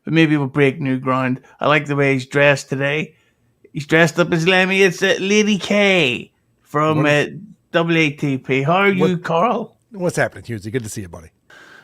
but maybe we'll break new ground. I like the way he's dressed today. He's dressed up as Lemmy. It's Lady K from WATP. How are you, Karl? What's happening, Husey? Good to see you, buddy.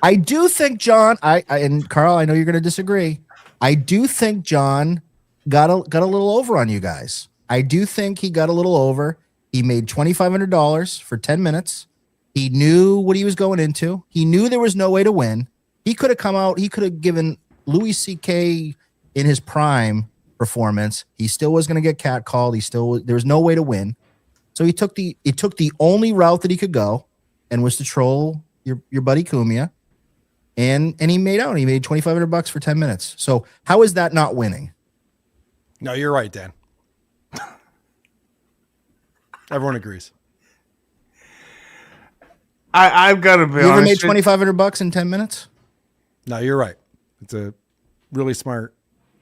I do think John, and Karl, I know you're going to disagree. I do think John got a little over on you guys. I do think he got a little over. He made $2,500 for 10 minutes. He knew what he was going into. He knew there was no way to win. He could have come out. He could have given Louis C.K. in his prime performance. He still was going to get catcalled. There was no way to win. So he took the only route that he could go, and was to troll your buddy Cumia. And he made out. He made $2,500 for 10 minutes. So how is that not winning? No, you're right, Dan. Everyone agrees. I've got to be honest. You ever made $2,500 in 10 minutes? No, you're right. It's a really smart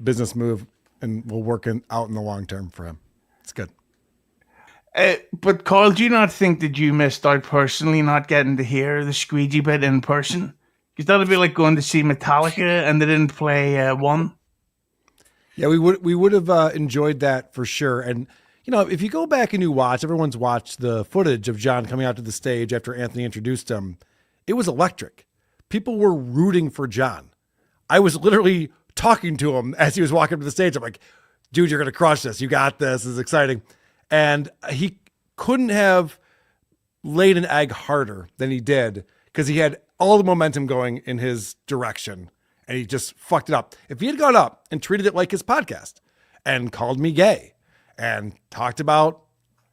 business move, and will work out in the long term for him. It's good. But Karl, do you not think that you missed out personally not getting to hear the squeegee bit in person? Because that would be like going to see Metallica and they didn't play One. Yeah, we would have enjoyed that for sure. And you know, if you go back and you watch, everyone's watched the footage of John coming out to the stage after Anthony introduced him. It was electric. People were rooting for John. I was literally talking to him as he was walking up to the stage. I'm like, dude, you're going to crush this. You got this. This is exciting. And he couldn't have laid an egg harder than he did, because he had all the momentum going in his direction, and he just fucked it up. If he had gone up and treated it like his podcast and called me gay and talked about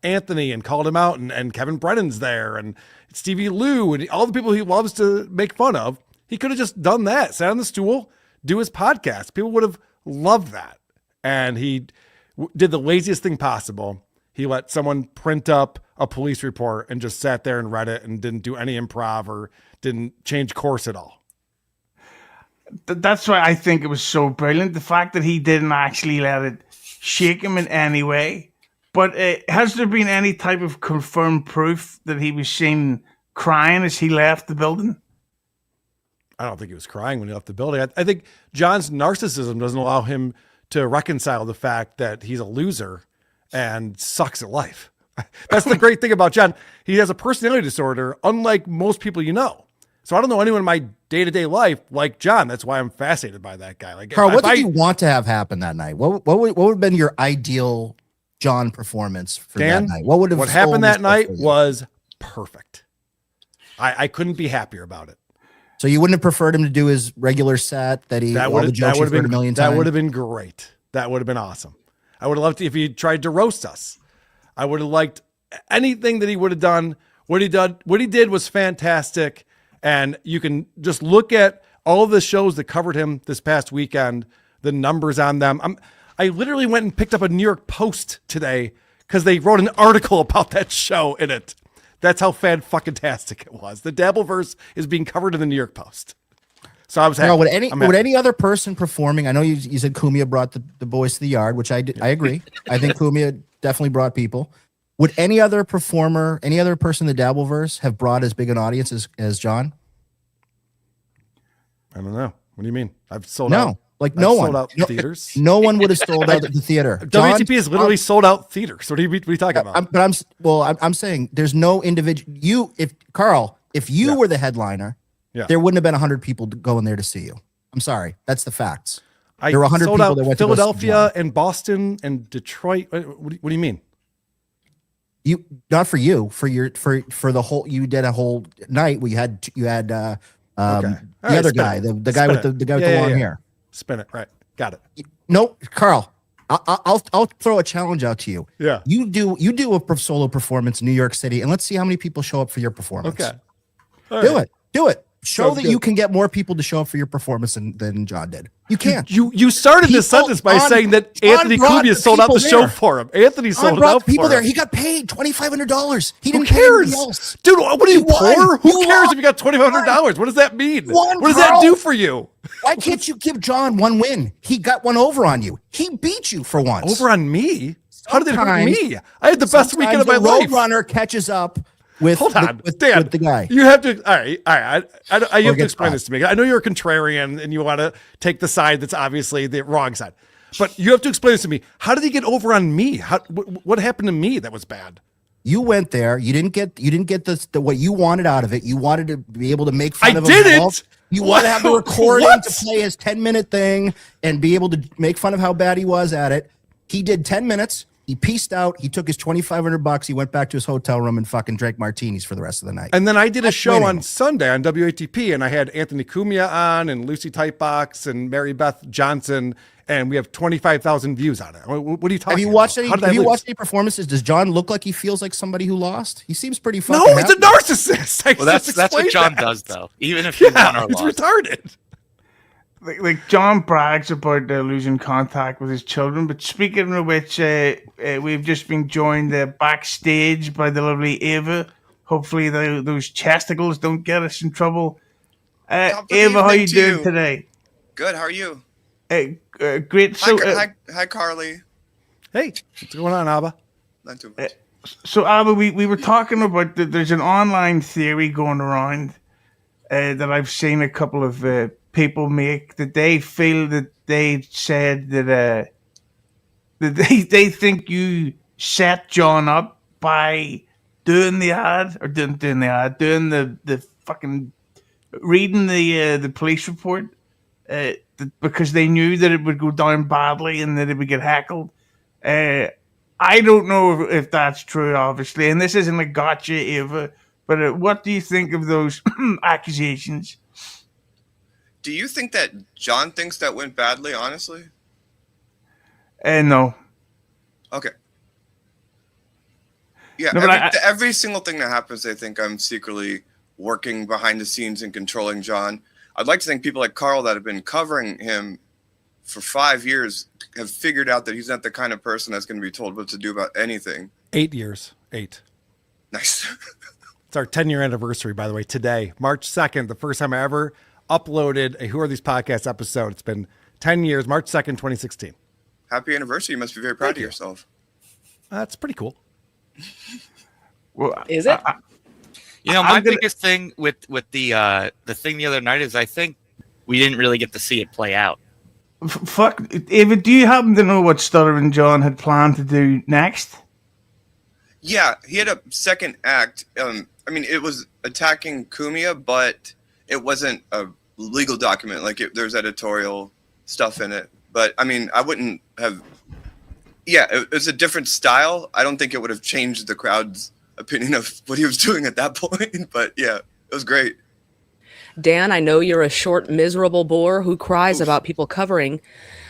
Anthony and called him out, and Kevin Brennan's there and Stevie Lou and all the people he loves to make fun of, he could have just done that, sat on the stool, do his podcast. People would have loved that. And he did the laziest thing possible. He let someone print up a police report and just sat there and read it and didn't do any improv or didn't change course at all. That's why I think it was so brilliant. The fact that he didn't actually let it shake him in any way. But has there been any type of confirmed proof that he was seen crying as he left the building? I don't think he was crying when he left the building. I think John's narcissism doesn't allow him to reconcile the fact that he's a loser and sucks at life. That's the great thing about John. He has a personality disorder, unlike most people you know. So I don't know anyone in my day-to-day life like John. That's why I'm fascinated by that guy. Like, Karl, what did you want to have happen that night? What would have been your ideal John performance for Dan, that night? What happened that night was perfect. I couldn't be happier about it. So you wouldn't have preferred him to do his regular set that all the jokes he's heard a million times? That would have been great. That would have been awesome. I would have loved if he tried to roast us. I would have liked anything that he would have done. What he did was fantastic. And you can just look at all of the shows that covered him this past weekend, the numbers on them. I literally went and picked up a New York Post today because they wrote an article about that show in it. That's how fan-fucking-tastic it was. The Dabbleverse is being covered in the New York Post. So I was happy. Would any other person performing, I know you said Cumia brought the boys to the yard, which I agree. I think Cumia definitely brought people. Would any other performer, any other person in the Dabbleverse have brought as big an audience as John? I don't know. What do you mean? I've sold out. Like no one. Sold out theaters. No one would have sold out the theater. WTP is literally sold out theaters. What are you talking about? I'm saying there's no individual. Karl, if you were the headliner, there wouldn't have been 100 people going there to see you. I'm sorry. That's the facts. There were 100 people that went to Philadelphia and Boston and Detroit. What do you mean? You not for you for the whole. You did a whole night where you had the other guy, the guy with the long hair. Spin it. Right. Got it. No, Karl, I'll throw a challenge out to you. Yeah. You do a solo performance in New York City, and let's see how many people show up for your performance. Okay. Do it. Show that you can get more people to show up for your performance than John did. You can. You started this sentence by saying that Anthony Cumia sold out the show for him. Anthony sold out people for there. him. He got paid $2,500. He didn't Who pay anybody cares? else. Dude, what are you poor? Who cares if you got $2,500? What does that mean? What does that do for you? Why can't you give John one win? He got one over on you. He beat you for once. Over on me? How did it hurt me? I had the best weekend of my life. Roadrunner catches up with Hold on, with Dan. the guy. You have to. All right. You have to get explain caught. this to me. I know you're a contrarian and you want to take the side that's obviously the wrong side, but you have to explain this to me. How did he get over on me? What happened to me that was bad? You went there. You didn't get the what you wanted out of it. You wanted to be able to make fun I of him. didn't. You want to have the recording What? to play his 10-minute thing and be able to make fun of how bad he was at it. He did 10 minutes. He pieced out. He took his $2,500. He went back to his hotel room and fucking drank martinis for the rest of the night. And then I did a show winning. on Sunday on WATP, and I had Anthony Cumia on, and Lucy Tightbox, and Mary Beth Johnson, and we have 25,000 views on it. What are you talking Have you about? watched any? How did I Have you lose? watched any performances? Does John look like he feels like somebody who lost? He seems pretty fucking. No, he's a happy. narcissist. Well, that's what John does, though. Even if he won or He's lost. retarded. Like John brags about losing contact with his children, but speaking of which, we've just been joined backstage by the lovely Ava. Hopefully, those chesticles don't get us in trouble. Top of the Ava, how evening you to doing you. today? Good. How are you? Great. So, Hi, Carly. Hey, what's going on, Abba? Not too much. so Abba, we were talking about that. There's an online theory going around that I've seen a couple of people make, that they feel that they said that they think you set John up by doing the ad, or doing the fucking reading the police report, because they knew that it would go down badly and that it would get heckled. I don't know if that's true, obviously, and this isn't a gotcha, Ava, but what do you think of those accusations? Do you think that John thinks that went badly, honestly? No. Okay. Yeah, No, but every single thing that happens, they think I'm secretly working behind the scenes and controlling John. I'd like to think people like Karl that have been covering him for 5 years have figured out that he's not the kind of person that's going to be told what to do about anything. 8 years. 8. Nice. It's our 10-year anniversary, by the way, today, March 2nd, the first time I ever uploaded a Who Are These Podcasts episode. It's been 10 years, March 2nd, 2016. Happy anniversary. You must be very proud of yourself. That's pretty cool. Well, Is it? You know, I'm my gonna- biggest thing with the thing the other night is I think we didn't really get to see it play out. Fuck, Ava, do you happen to know what Stuttering John had planned to do next? Yeah, he had a second act. I mean, it was attacking Kumia, but it wasn't a legal document. Like, there's editorial stuff in it. But, I mean, I wouldn't have... Yeah, it was a different style. I don't think it would have changed the crowd's opinion of what he was doing at that point. But, yeah, it was great. Dan, I know you're a short, miserable bore who cries about people covering.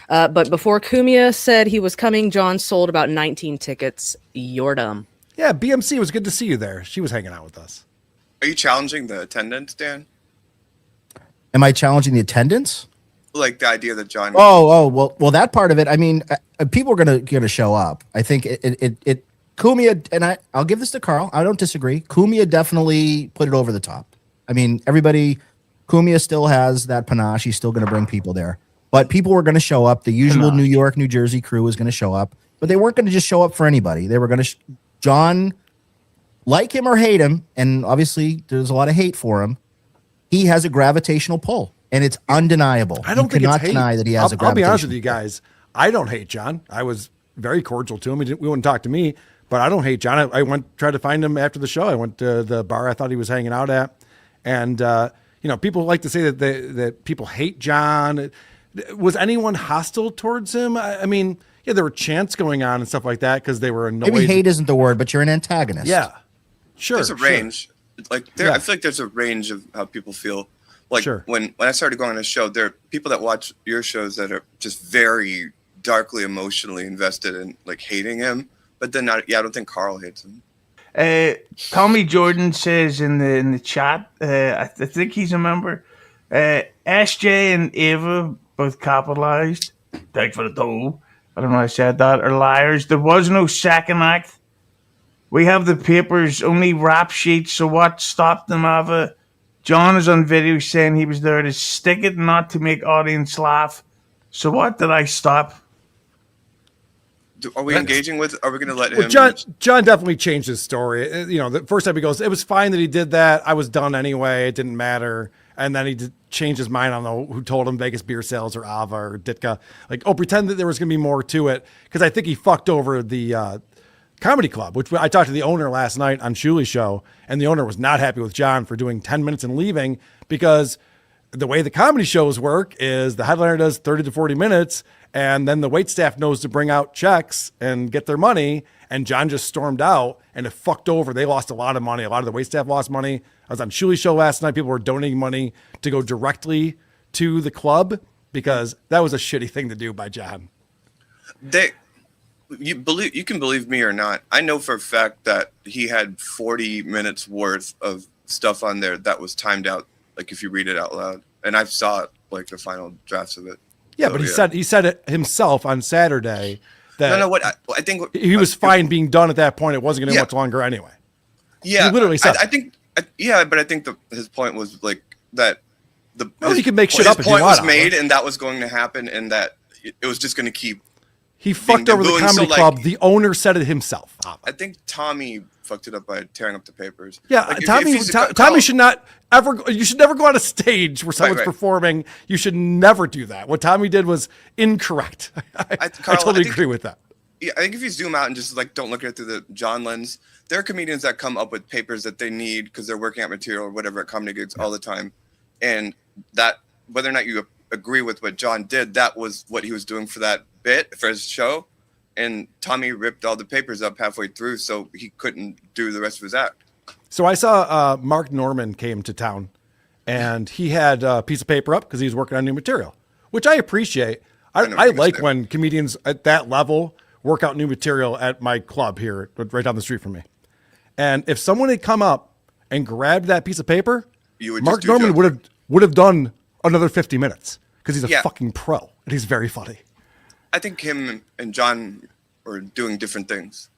But before Kumia said he was coming, John sold about 19 tickets. You're dumb. Yeah, BMC, it was good to see you there. She was hanging out with us. Are you challenging the attendance, Dan? Am I challenging the attendance? Like the idea that John... Well, that part of it. I mean, people are gonna show up. I think it Kumia, and I'll give this to Karl. I don't disagree. Kumia definitely put it over the top. I mean, Kumia still has that panache. He's still gonna bring people there, but people were gonna show up. The usual New York, New Jersey crew was gonna show up, but they weren't gonna just show up for anybody. They were gonna John, like him or hate him, and obviously there's a lot of hate for him. He has a gravitational pull, and it's undeniable. I don't think cannot it's hate. deny that he has a gravitational I'll be honest with pull. you guys. I don't hate John. I was very cordial to him. We wouldn't talk to me, but I don't hate John. I went tried to find him after the show. I went to the bar I thought he was hanging out at, and people like to say that people hate John. Was anyone hostile towards him? I mean, yeah, there were chants going on and stuff like that because they were annoyed. Maybe hate isn't the word, but you're an antagonist. Yeah, sure. There's a range. Like I feel like there's a range of how people feel. Like when I started going on a show, there are people that watch your shows that are just very darkly emotionally invested in like hating him. But then I don't think Karl hates him. Tommy Jordan says in the chat, I think he's a member. SJ and Ava both capitalized. Thanks for the toll. I don't know how I said that. Are liars. There was no second act. We have the papers, only rap sheets. So what stopped them, Ava? John is on video saying he was there to stick it, not to make audience laugh. So what did I stop? Are we engaging with? Are we going to let Well, him? John definitely changed his story. The first time he goes, it was fine that he did that. I was done anyway. It didn't matter. And then he changed his mind. I don't know who told him, Vegas Beer Sales or Ava or Ditka. Like, pretend that there was going to be more to it. Because I think he fucked over the comedy club, which I talked to the owner last night on Shuli's show. And the owner was not happy with John for doing 10 minutes and leaving, because the way the comedy shows work is the headliner does 30 to 40 minutes, and then the wait staff knows to bring out checks and get their money. And John just stormed out, and it fucked over. They lost a lot of money. A lot of the wait staff lost money. I was on Shuli's show last night. People were donating money to go directly to the club, because that was a shitty thing to do by John. You can believe me or not. I know for a fact that he had 40 minutes worth of stuff on there that was timed out. Like, if you read it out loud, and I saw like the final drafts of it. Yeah, so, but he said it himself on Saturday that I think he was fine being done at that point. It wasn't going to be much longer anyway. Yeah, he literally said. I think but I think his point was like that. You can make shit up if you want. His point was made, and that was going to happen, and that it was just going to keep. He fucked over the comedy club. The owner said it himself. I think Tommy fucked it up by tearing up the papers. Yeah, like Tommy should not ever. You should never go on a stage where someone's performing. You should never do that. What Tommy did was incorrect. I totally agree with that. Yeah, I think if you zoom out and just like don't look at it through the John lens, there are comedians that come up with papers that they need because they're working out material or whatever at comedy gigs all the time, and that whether or not you agree with what John did, that was what he was doing for that bit for his show, and Tommy ripped all the papers up halfway through, so he couldn't do the rest of his act. So I saw Mark Norman came to town, and he had a piece of paper up because he was working on new material, which I appreciate. I like when comedians at that level work out new material at my club here, right down the street from me. And if someone had come up and grabbed that piece of paper, Mark Norman would have done another 50 minutes because he's a fucking pro and he's very funny. I think him and John are doing different things.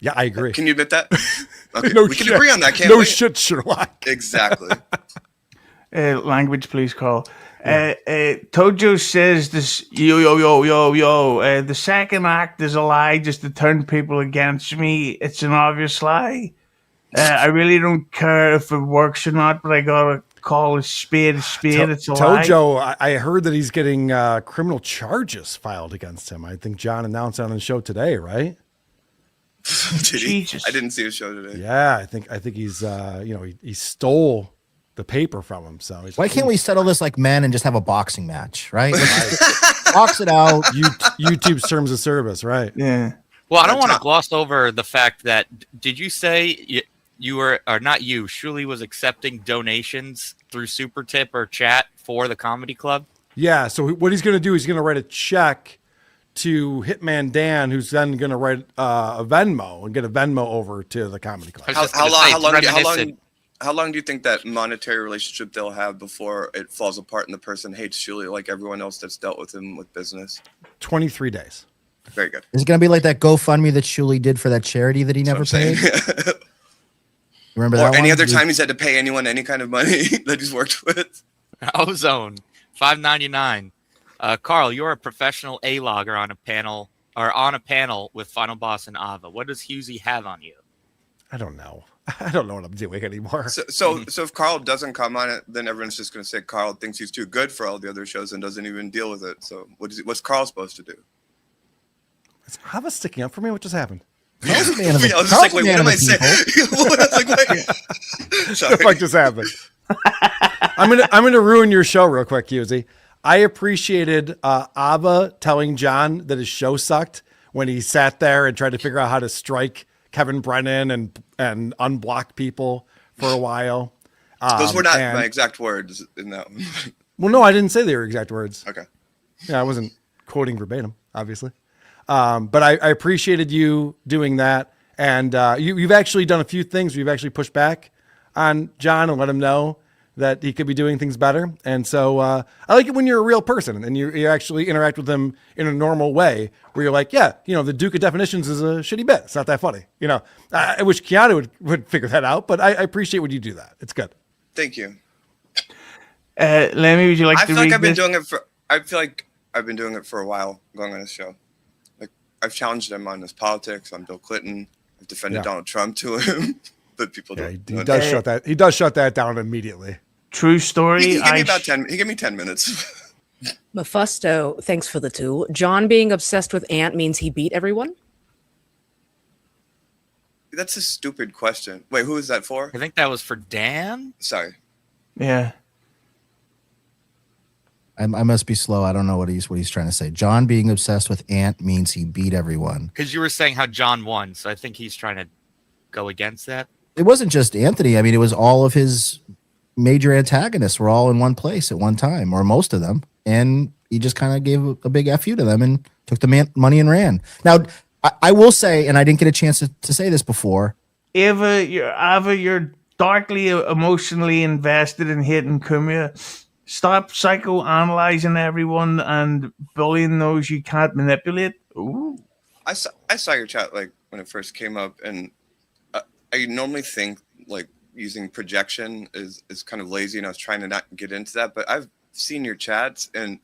Yeah, I agree. Can you admit that? Okay, no we can agree on that, can't we? No shit, Sherlock. Exactly. Language, please, Carl. Tojo says this, yo. The second act is a lie just to turn people against me. It's an obvious lie. I really don't care if it works or not, but I gotta call a spade a spade. It's a lie. Tojo, I heard that he's getting criminal charges filed against him. I think John announced on the show today, right? Did he? I didn't see his show today. Yeah, I think he's he stole the paper from him. So why can't we settle this like men and just have a boxing match, right? Box it out. YouTube's terms of service, right? Yeah. Well, I don't want to gloss over the fact that did you say you were, or not you, Shuli was accepting donations through Supertip or chat for the comedy club? Yeah. So what he's going to do, he's going to write a check to Hitman Dan, who's then going to write a Venmo and get a Venmo over to the comedy club. How long do you think that monetary relationship they'll have before it falls apart and the person hates Shuli like everyone else that's dealt with him with business? 23 days. Very good. Is it going to be like that GoFundMe that Shuli did for that charity that he never paid? Remember that? Or any other time he's had to pay anyone any kind of money that he's worked with? Ozone, $5.99. Karl, you're a professional A-logger on a panel with Final Boss and Ava. What does Husey have on you? I don't know. I don't know what I'm doing anymore. So if Karl doesn't come on it, then everyone's just going to say Karl thinks he's too good for all the other shows and doesn't even deal with it. So what's Karl supposed to do? Is Ava sticking up for me? What just happened? I was just like, wait, what am I saying? What the fuck just happened? I'm gonna ruin your show real quick, Husey. I appreciated Ava telling John that his show sucked when he sat there and tried to figure out how to strike Kevin Brennan and unblock people for a while. Those were not my exact words in that one. Well, no, I didn't say they were exact words. Okay. Yeah, I wasn't quoting verbatim, obviously. But I appreciated you doing that. And you've actually done a few things. You've actually pushed back on John and let him know that he could be doing things better. And so I like it when you're a real person and you actually interact with them in a normal way where you're like, yeah, the Duke of Definitions is a shitty bit. It's not that funny. I wish Keanu would figure that out, but I appreciate when you do that. It's good. Thank you. Lemmy, would you like to read I feel like I've been doing it for a while, going on this show. Like I've challenged him on his politics, on Bill Clinton. I've defended Yeah. Donald Trump to him, but people Yeah, don't. he does shut that. He does shut that down immediately. True story. He gave me about 10. He gave me 10 minutes. Mephisto, thanks for the 2. John being obsessed with Ant means he beat everyone? That's a stupid question. Wait, who is that for? I think that was for Dan. Sorry. Yeah. I must be slow. I don't know what he's trying to say. John being obsessed with Ant means he beat everyone. Because you were saying how John won, so I think he's trying to go against that. It wasn't just Anthony. I mean, it was all of his major antagonists were all in one place at one time, or most of them. And he just kind of gave a big F you to them and took the money and ran. Now, I will say, and I didn't get a chance to say this before. Ava, you're darkly emotionally invested in hating Kumia. Stop psychoanalyzing everyone and bullying those you can't manipulate. Ooh. I saw your chat like when it first came up, and I normally think like using projection is kind of lazy, and I was trying to not get into that. But I've seen your chats, and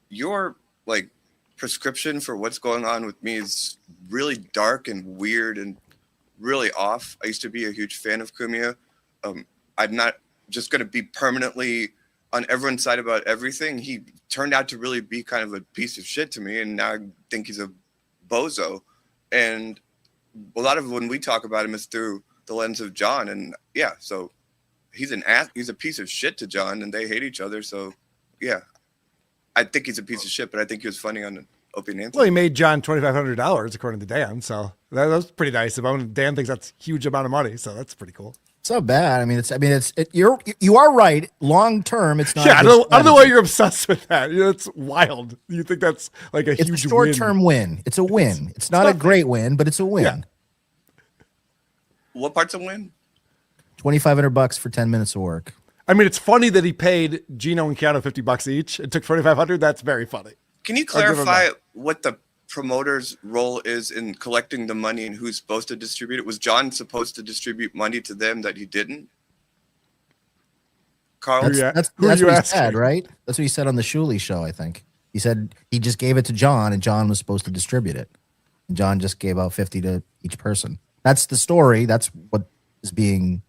your like prescription for what's going on with me is really dark and weird and really off. I used to be a huge fan of Kumia. I'm not just going to be permanently on everyone's side about everything. He turned out to really be kind of a piece of shit to me, and now I think he's a bozo. And a lot of when we talk about him is through the lens of John, and yeah, so he's a piece of shit to John, and they hate each other. So yeah, I think he's a piece of shit, but I think he was funny on Opie and Anthony. Well, he made John $2,500 according to Dan, so that was pretty nice. Dan thinks that's a huge amount of money, so that's pretty cool. It's not bad. I mean, you are right. Long term, it's not. Yeah, I don't know why you're obsessed with that. It's wild. You think that's like a huge short term win. It's a win. It's not a great win, but it's a win. Yeah. What part's a win? $2,500 for 10 minutes of work. I mean, it's funny that he paid Gino and Keanu $50 each. It took $2,500. That's very funny. Can you clarify what the promoter's role is in collecting the money and who's supposed to distribute it? Was John supposed to distribute money to them that he didn't? Karl? That's what he said, right? That's what he said on the Shuley show, I think. He said he just gave it to John, and John was supposed to distribute it. And John just gave out 50 to each person. That's the story. That's what is being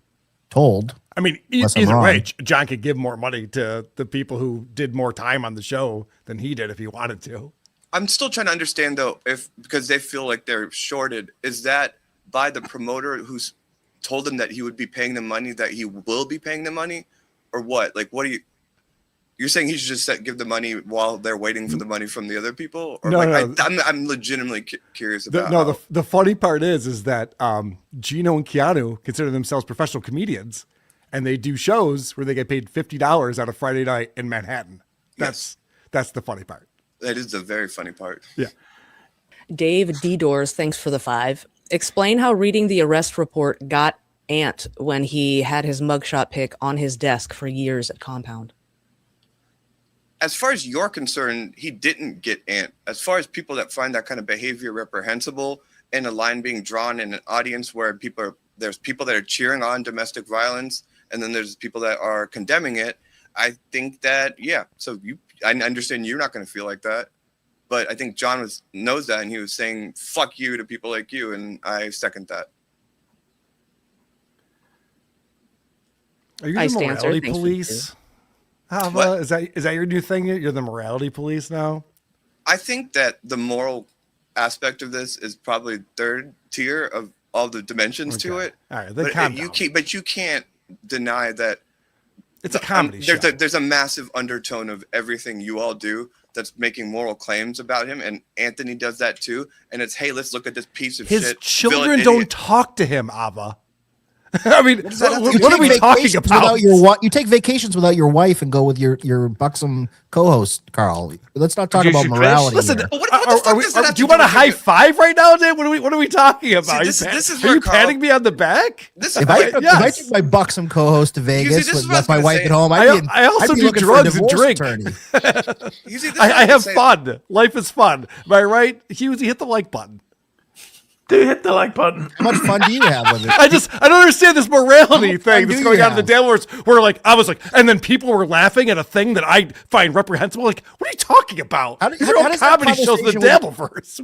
told. I mean, either way, John could give more money to the people who did more time on the show than he did if he wanted to. I'm still trying to understand though, because they feel like they're shorted, is that by the promoter who's told them that he would be paying them money, that he will be paying them money, or what? Like, what are you're saying he should just give the money while they're waiting for the money from the other people? Or no. I'm legitimately curious about the funny part is that Gino and Keanu consider themselves professional comedians, and they do shows where they get paid $50 on a Friday night in Manhattan. That's the funny part. That is the very funny part. Yeah. Dave D. Doors, thanks for the 5. Explain how reading the arrest report got Ant when he had his mugshot pic on his desk for years at Compound. As far as you're concerned, he didn't get Ant. As far as people that find that kind of behavior reprehensible and a line being drawn in an audience where there's people that are cheering on domestic violence, and then there's people that are condemning it, I think that, yeah. So I understand you're not going to feel like that, but I think John knows that, and he was saying "fuck you" to people like you, and I second that. Are you the morality police? Ava, is that your new thing? You're the morality police now? I think that the moral aspect of this is probably third tier of all the dimensions to it. All right, but you can't deny that it's a comedy show. There's a massive undertone of everything you all do that's making moral claims about him, and Anthony does that too. And it's, hey, let's look at this piece of shit. His children don't talk to him, Ava. I mean, what are we talking about? You take vacations without your wife and go with your buxom co-host, Karl. Let's not talk about morality. Listen, here. Do you want a high five right now, Dave? What are we talking about? Are you patting me on the back? If I took my buxom co-host to Vegas with my wife at home, I also do drugs and drink. I have fun. Life is fun. Am I right? Hughes, hit the like button. Do hit the like button. How much fun do you have with it? I don't understand this morality thing do that's you going on in the have? Dabblers where like I was like, and then people were laughing at a thing that I find reprehensible. Like, what are you talking about? How These are all does that comedy shows in the conversation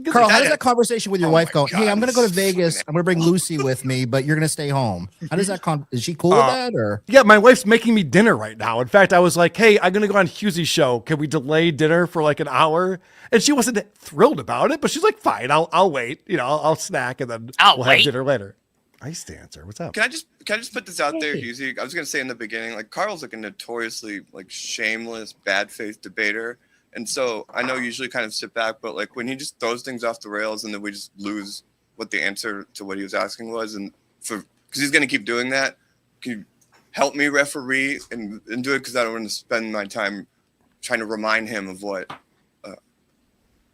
Dabbleverse. Carl, how does that conversation with your wife my go? God, Hey, I'm going to go to this is Vegas. I'm going to bring Lucy with me, but you're going to stay home. How does that is she cool with that or? Yeah, my wife's making me dinner right now. In fact, I was like, hey, I'm going to go on Hughesy's show. Can we delay dinner for like an hour? And she wasn't thrilled about it, but she's like, fine, I'll wait. You know, I'll snack and then we'll have dinner later. Ice dancer, what's up? Can I just put this out there, Hughes? I was gonna say in the beginning, like Carl's like a notoriously like shameless, bad-faced debater, and so I know you usually kind of sit back, but like when he just throws things off the rails and then we just lose what the answer to what he was asking was, and because he's gonna keep doing that, can you help me referee and do it because I don't want to spend my time trying to remind him of what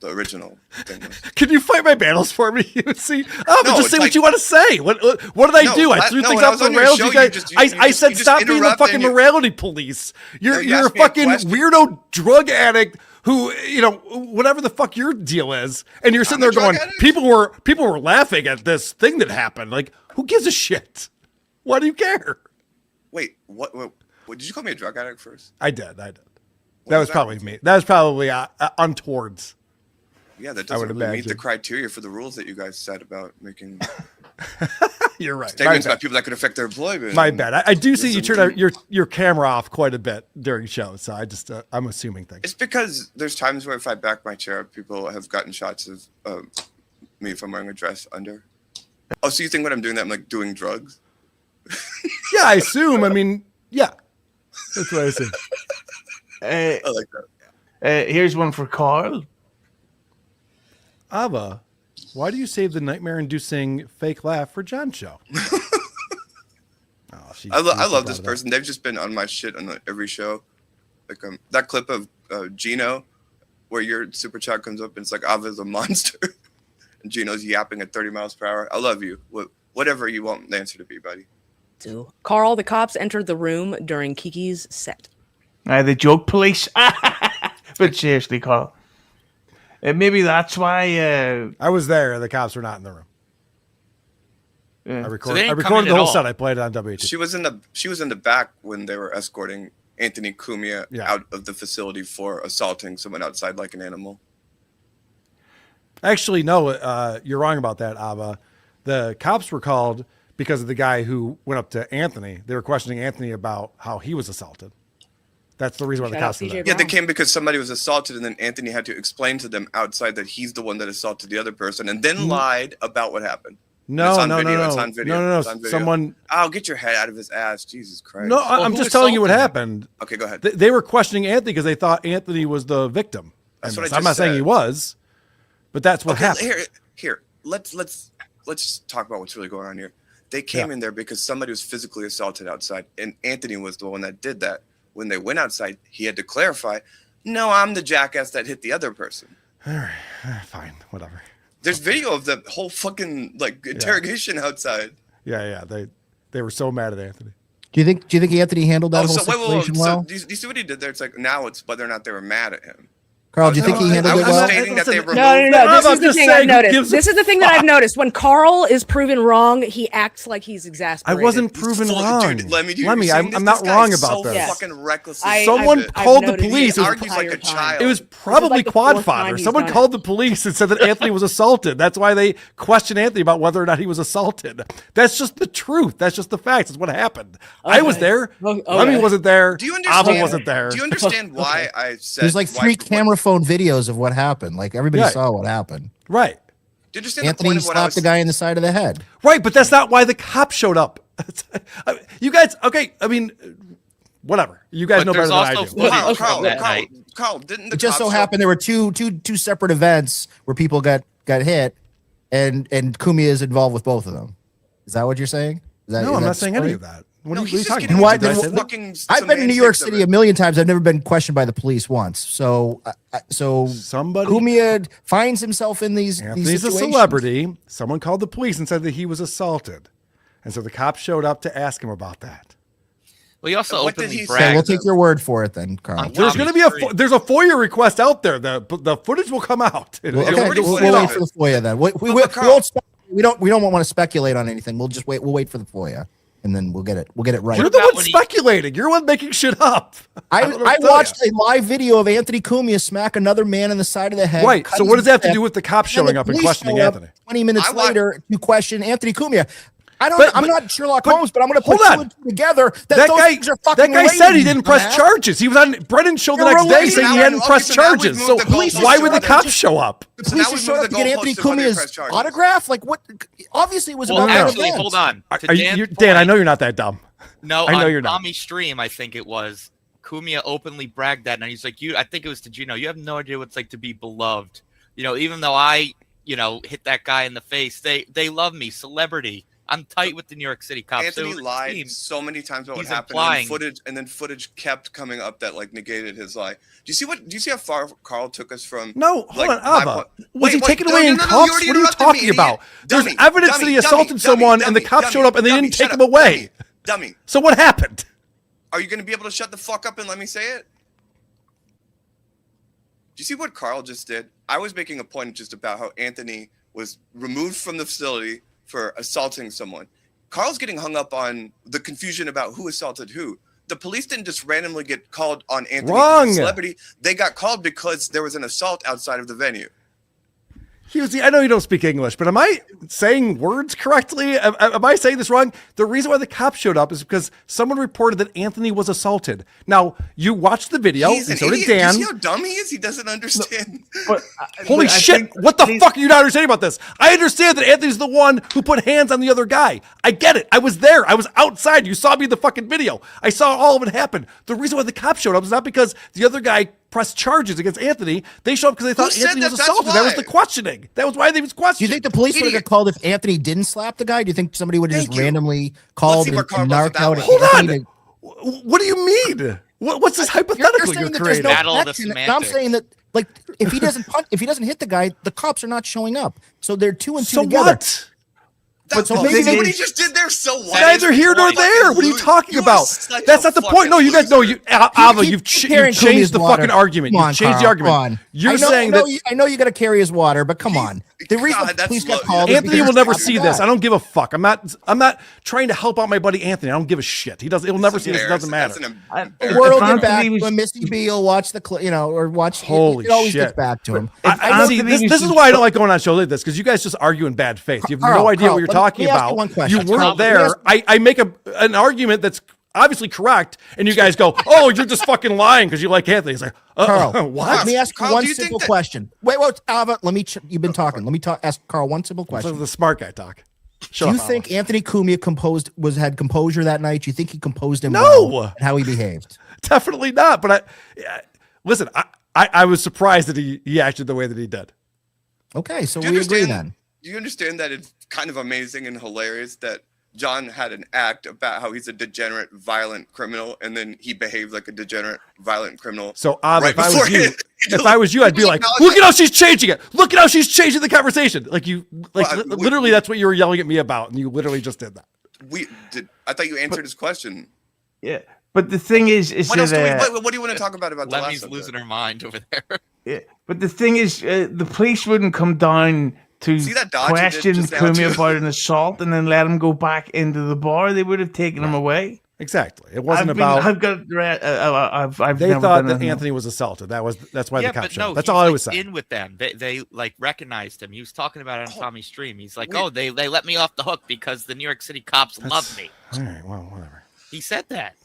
the original thing was. Can you fight my battles for me? See, No, just say it's what like- you want to say. What did I do? I threw things when I off was the on your rails. show, You guys, you I said just stop being the interrupt fucking and you- morality police. You're you a asked me a fucking question. weirdo drug addict who, you know, whatever the fuck your deal is, and you're sitting I'm a there drug going, addict? people were laughing at this thing that happened. Like, who gives a shit? Why do you care? Wait, what? Did you call me a drug addict first? I did. That does was that probably mean? me. That was probably untowards. Yeah, that I would doesn't really meet the imagine. criteria for the rules that you guys set about making You're right. My statements bad. about people that could affect their employment. My bad. I do see you Listen, turn your camera off quite a bit during shows, so I just I'm assuming things. It's because there's times where if I back my chair up, people have gotten shots of me if I'm wearing a dress under. Oh, so you think when I'm doing that, I'm like doing drugs? Yeah, I assume. I mean, yeah, that's what I assume. I like that. Here's one for Karl. Ava, why do you save the nightmare-inducing fake laugh for John's show? I love this person. They've just been on my shit on every show. Like that clip of Gino, where your super chat comes up and it's like Ava's a monster, and Gino's yapping at 30 miles per hour. I love you. Whatever you want the answer to be, buddy. Carl, the cops entered the room during Kiki's set. The joke police. But seriously, Karl. Maybe that's why. I was there. The cops were not in the room. Yeah. I they recorded didn't come the in at whole all. set. I played it on WATP. She was in the back when they were escorting Anthony Cumia out of the facility for assaulting someone outside like an animal. Actually, no, you're wrong about that, Ava. The cops were called because of the guy who went up to Anthony. They were questioning Anthony about how he was assaulted. That's the reason why the Shout out cops were CJ there. Yeah, they Brown. came because somebody was assaulted, and then Anthony had to explain to them outside that he's the one that assaulted the other person, and then lied about what happened. No, It's on no, video, no, it's no, on video, no. it's on video. Someone. Oh, get your head out of his ass, Jesus Christ! No, I'm who just telling you what assaulted happened. Okay, go ahead. They were questioning Anthony because they thought Anthony was the victim. That's in what this. I I'm not just saying said. he was, but that's what Okay, happened. here. Let's just talk about what's really going on here. They came in there because somebody was physically assaulted outside, and Anthony was the one that did that. When they went outside, he had to clarify, "No, I'm the jackass that hit the other person." All right, fine, whatever. There's video of the whole fucking like interrogation outside. Yeah. They were so mad at Anthony. Do you think Anthony handled that Oh, whole so wait. situation So well? do you see what he did there? It's like now it's whether or not they were mad at him. Carl, do you think he handled I it was well? stating that they Listen, removed. No. This I'm is the just thing saying, I've who noticed. gives a This is the thing that I've noticed. When Carl is proven wrong, he acts like he's I exasperated. wasn't proven wrong. Dude, Lemmy, you're saying I'm this not guy wrong is about so this. fucking reckless. Someone I've called the noticed police. the It was argues like a entire time. child. It was This is probably like the quad fourth fodder. time he's Someone done called the police and said that Anthony was assaulted. That's why they questioned Anthony about whether or not he was assaulted. That's just the truth. That's just the facts. That's what happened. I was there. Okay. Lemmy wasn't there. Do you understand? Ava wasn't there. Do you understand why I said? There's like why- 3 camera phone videos of what happened. Like everybody Yeah. saw what happened. Right. Do you understand the Anthony point of what I slapped was? the guy in the side of the head. Right, but that's not why the cops showed up. You guys, okay, I mean, whatever. You guys But know better there's than I also do. footage Carl, from that night. Carl, didn't the It just cops so show- happened there were two separate events where people got hit, and Kumia is involved with both of them. Is that what you're saying? No, I'm not saying any of that. What No, are he's you just talking getting Why about? into did- Did I say the that? fucking I've been in New York semantics of City it. a million times. I've never been questioned by the police once. So Somebody- Kumia finds himself in these Anthony's a situations. celebrity. Someone called the police and said that he was assaulted. And so the cops showed up to ask him about that. Well, he also What did openly he say? Okay, bragged. we'll take your word for it then, Carl. On There's Tommy's going to be a street. there's a FOIA request out there. The footage will come out. Well, It'll okay, get already we'll put it wait out. for the FOIA then. We Carl- won't stop we don't want to speculate on anything. We'll just wait. We'll wait for the FOIA, and then we'll get it right. You're the one speculating. You're the one making shit up. I watched a live video of Anthony Cumia smack another man in the side of the head. Right. So what does that have to do with the cops showing up and questioning Anthony? 20 minutes later to question Anthony Cumia. I'm not Sherlock Holmes, but I'm going to put two and two together. That guy, things are fucking that guy said he didn't press charges. He was on Brendan's show the next day saying he hadn't pressed charges. So why would the cops show up? The police just showed up to get Anthony Cumia's autograph? Like what? Obviously it was about actually, hold on. Dan, I know you're not that dumb. No, I know you're not. Tommy's stream, I think it was, Cumia openly bragged that, and he's like, I think it was to Gino, you have no idea what it's like to be beloved. Even though I, hit that guy in the face, they love me, celebrity. I'm tight with the New York City cops. Anthony lied so many times about what happened, and then footage kept coming up that negated his lie. Do you see how far Karl took us from? No, hold on, Ava. Was he taken away in cuffs? What are you talking about? There's evidence that he assaulted someone, and the cops showed up, and they didn't take him away. Dummy. So what happened? Are you going to be able to shut the fuck up and let me say it? Do you see what Karl just did? I was making a point just about how Anthony was removed from the facility for assaulting someone. Karl's getting hung up on the confusion about who assaulted who. The police didn't just randomly get called on Anthony as a celebrity. They got called because there was an assault outside of the venue. I know you don't speak English, but am I saying words correctly? Am I saying this wrong? The reason why the cops showed up is because someone reported that Anthony was assaulted. Now, you watched the video, and so did Dan. Do you see how dumb he is? He doesn't understand. Holy shit, what the fuck are you not understanding about this? I understand that Anthony's the one who put hands on the other guy. I get it. I was there. I was outside. You saw me in the fucking video. I saw all of it happen. The reason why the cops showed up is not because the other guy pressed charges against Anthony. They showed up because they thought Anthony was assaulted. That was the questioning. That was why they was questioning. Do you think the police would have got called if Anthony didn't slap the guy? Do you think somebody would have just randomly called and narked out? Hold on. What do you mean? What's this hypothetical you're creating? Battle of the semantics. I'm saying that, if he doesn't hit the guy, the cops are not showing up. So they're 2 and 2 together. What? That's what he just did there. So what? Neither here nor there. What are you talking about? That's not the point. No, you guys know Ava, you've changed the fucking argument. You've changed the argument. You're saying that I know you got to carry his water, but come on. The reason the police got called. Anthony will never see this. I don't give a fuck. I'm not trying to help out my buddy Anthony. I don't give a shit. He'll never see this. It doesn't matter. The world get back to him. Missy B will watch the or watch. Holy shit! It always gets back to him. This is why I don't like going on shows like this, because you guys just argue in bad faith. You have no idea what you're talking about. You weren't there. I make an argument that's obviously correct, and you guys go, "Oh, you're just fucking lying because you like Anthony." It's like, Karl, what? Let me ask you one simple question. Wait, Ava, you've been talking. Let me ask Karl one simple question. This is the smart guy talk. Do you think Anthony Cumia had composure that night? Do you think he composed him? No. And how he behaved? Definitely not. But listen, I was surprised that he acted the way that he did. Okay, so we agree then. Do you understand that it's kind of amazing and hilarious that John had an act about how he's a degenerate, violent criminal, and then he behaved like a degenerate, violent criminal? So, if I was you, I'd be like, "Look at how she's changing it! Look at how she's changing the conversation!" Literally, that's what you were yelling at me about, and you literally just did that. I thought you answered his question. Yeah, but the thing is what do you want to talk about the last? Lemmy's losing her mind over there. Yeah, but the thing is, the police wouldn't come down to question Cumia about an assault and then let him go back into the bar. They would have taken him away. Exactly. It wasn't about. I've they thought that Anthony was assaulted. That's why the cops showed. That's all I was saying. In with them, they recognized him. He was talking about it on Tommy's stream. He's like, "Oh, they let me off the hook because the New York City cops love me." All right. Well, whatever. He said that.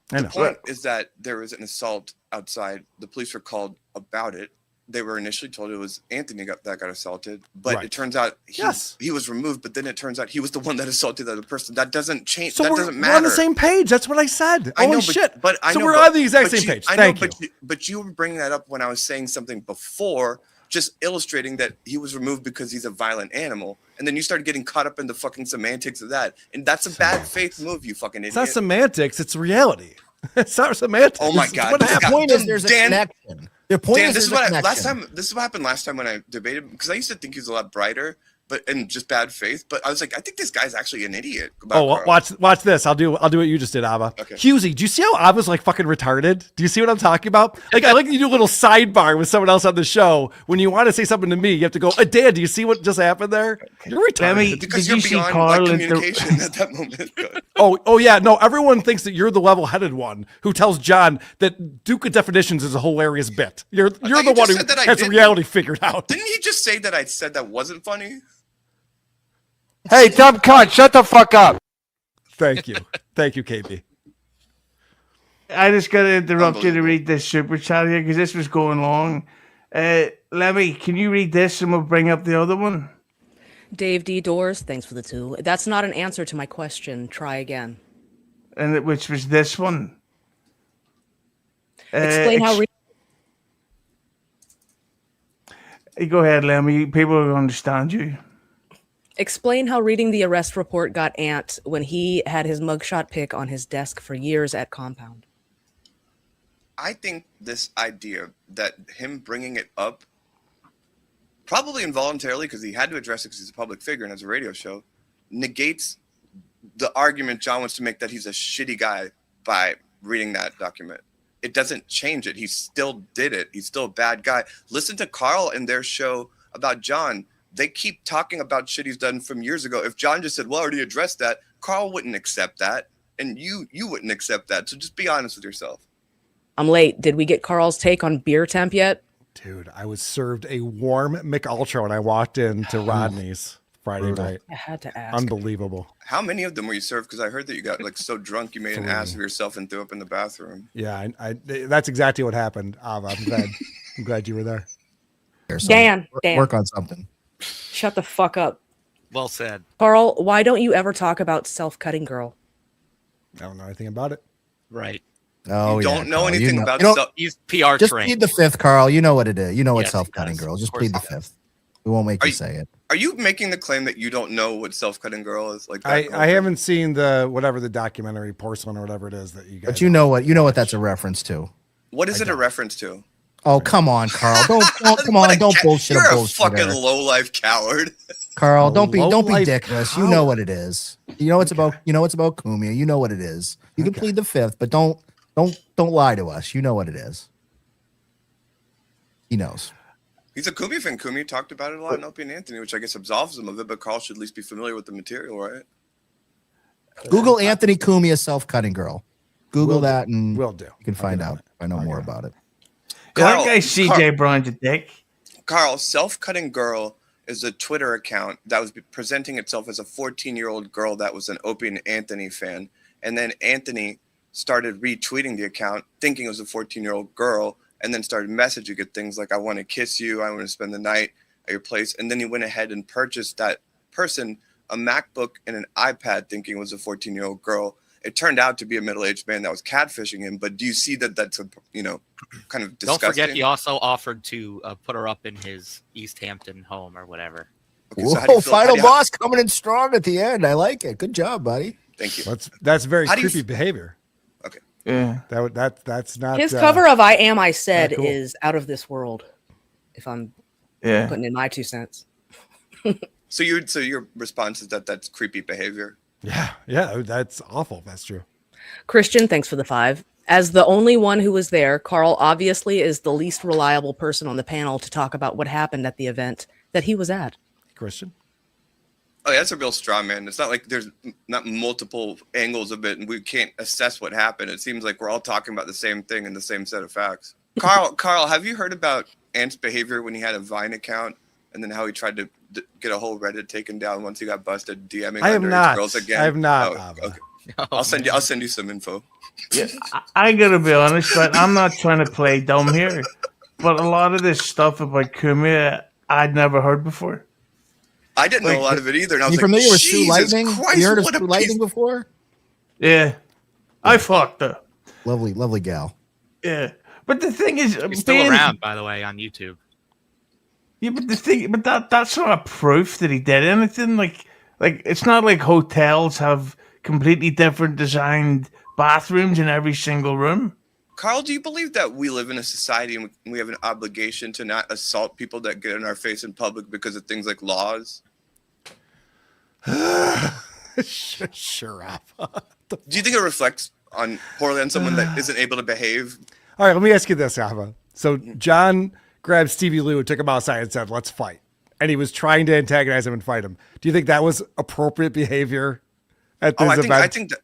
The point is that there was an assault outside. The police were called about it. They were initially told it was Anthony that got assaulted, but it turns out he was removed. But then it turns out he was the one that assaulted the other person. That doesn't change. So that doesn't matter. We're on the same page. That's what I said. Holy shit! We're on the exact same page. Thank you. But you were bringing that up when I was saying something before, just illustrating that he was removed because he's a violent animal, and then you started getting caught up in the fucking semantics of that, and that's a bad faith move. You fucking idiot. It's not semantics. It's reality. It's not semantics. Oh my god! The point is, there's a connection. The point Dan, this is what happened last time when I debated, because I used to think he was a lot brighter, but in just bad faith. But I was like, I think this guy's actually an idiot. About Karl. watch this. I'll do what you just did, Ava. Okay. Husey, do you see how Ava's like fucking retarded? Do you see what I'm talking about? Like, I like you do a little sidebar with someone else on the show. When you want to say something to me, you have to go, Dan, do you see what just happened there? You're retarded. Because Did you're you see beyond Karl like, at the- communication at that moment. Oh yeah, no, everyone thinks that you're the level-headed one who tells John that Duke of Definitions is a hilarious bit. You're the you one just who said that I has didn't. reality figured out. Didn't he just say that I said that wasn't funny? Hey, dumb cunt, shut the fuck up. Thank you, KB. I just got to interrupt you to Unbelievable. read this super chat here because this was going long. Lemmy, can you read this and we'll bring up the other one? Dave D. Doors, thanks for the 2. That's not an answer to my question. Try again. Which was this one. Explain how. Go ahead, Lemmy. People will understand you. Explain how reading the arrest report got Ant when he had his mugshot pic on his desk for years at Compound. I think this idea that him bringing it up, probably involuntarily because he had to address it because he's a public figure and has a radio show, negates the argument John wants to make that he's a shitty guy by reading that document. It doesn't change it. He still did it. He's still a bad guy. Listen to Karl in their show about John. They keep talking about shit he's done from years ago. If John just said, well, I already addressed that, Karl wouldn't accept that. And you wouldn't accept that. So just be honest with yourself. I'm late. Did we get Carl's take on beer temp yet? Dude, I was served a warm McUltra when I walked into Rodney's Friday night. I had to ask. Unbelievable. How many of them were you served? Because I heard that you got like so drunk you made an ass of yourself and threw up in the bathroom. Yeah, I that's exactly what happened. Ava, I'm glad you were there. Dan, Work on something. shut the fuck up. Well said. Karl, why don't you ever talk about self-cutting girl? I don't know anything about it. Right. Oh, You don't know Karl, anything you about you know, stuff. He's PR Just trained. plead the fifth, Karl. You know what it is. You know what Yes, he self-cutting does. girl. Of Just course plead the he does. fifth. We won't make Are you you- say it. Are you making the claim that you don't know what self-cutting girl is? Like that I girl? haven't seen the documentary Porcelain or whatever it is that you guys. But you know what that's a reference to. What is it a reference to? Oh, come on, Karl. Don't come What on. a Don't ca- bullshit. You're a a bullshitter. fucking low-life coward. Karl, A don't be low-life dickless. You know what it is. You know it's about. You know it's about Kumia. You know what it is. You can plead the fifth, but don't lie to us. You know what it is. He knows. He's a Kumi fan. Kumi talked about it a lot in Opie and Anthony, which I guess absolves him of it, but Karl should at least be familiar with the material, right? Google Anthony Kumia self-cutting girl. Google that and will do. you can find out. I know more about it. Yeah, that Karl- guy CJ Brown's a dick. Karl, self-cutting girl is a Twitter account that was presenting itself as a 14-year-old girl that was an Opie and Anthony fan. And then Anthony started retweeting the account thinking it was a 14-year-old girl and then started messaging it things like, I want to kiss you, I want to spend the night at your place. And then he went ahead and purchased that person a MacBook and an iPad thinking it was a 14-year-old girl. It turned out to be a middle-aged man that was catfishing him. But do you see that that's a, kind of disgusting? Don't forget, he also offered to put her up in his East Hampton home or whatever. Okay, so how do you Whoa, feel- final how do you- boss coming in strong at the end. I like it. Good job, buddy. Thank you. That's very How do you creepy behavior. Okay. Yeah. That's not His cover of I Am I Said not cool. is out of this world. If I'm Yeah. putting in my 2 cents. So your response is that that's creepy behavior? Yeah, that's awful. That's true. Christian, thanks for the 5. As the only one who was there, Karl obviously is the least reliable person on the panel to talk about what happened at the event that he was at. Christian. Oh, yeah, that's a real straw man. It's not like there's not multiple angles of it and we can't assess what happened. It seems like we're all talking about the same thing and the same set of facts. Karl, have you heard about Ant's behavior when he had a Vine account and then how he tried to get a whole Reddit taken down once he got busted DMing I have underage not. girls again? I have not. Oh, Ava. okay. I'll send you some info. Yeah, I gotta be honest, but I'm not trying to play dumb here. But a lot of this stuff about Kumia, I'd never heard before. I didn't know a lot of it either. And I was You like, familiar with Sue Jesus Lightning? Christ, You heard of what a Sue piece- Lightning before? Yeah, I fucked her. Lovely gal. Yeah, but the thing is, He's still around, by the way, on YouTube. Yeah, but that's not a proof that he did anything. Like it's not like hotels have completely different designed bathrooms in every single room. Karl, do you believe that we live in a society and we have an obligation to not assault people that get in our face in public because of things like laws? Sure, Ava. Do you think it reflects poorly on someone that isn't able to behave? All right, let me ask you this, Ava. So John grabbed Stevie Lou and took him outside and said, "Let's fight." And he was trying to antagonize him and fight him. Do you think that was appropriate behavior at this event?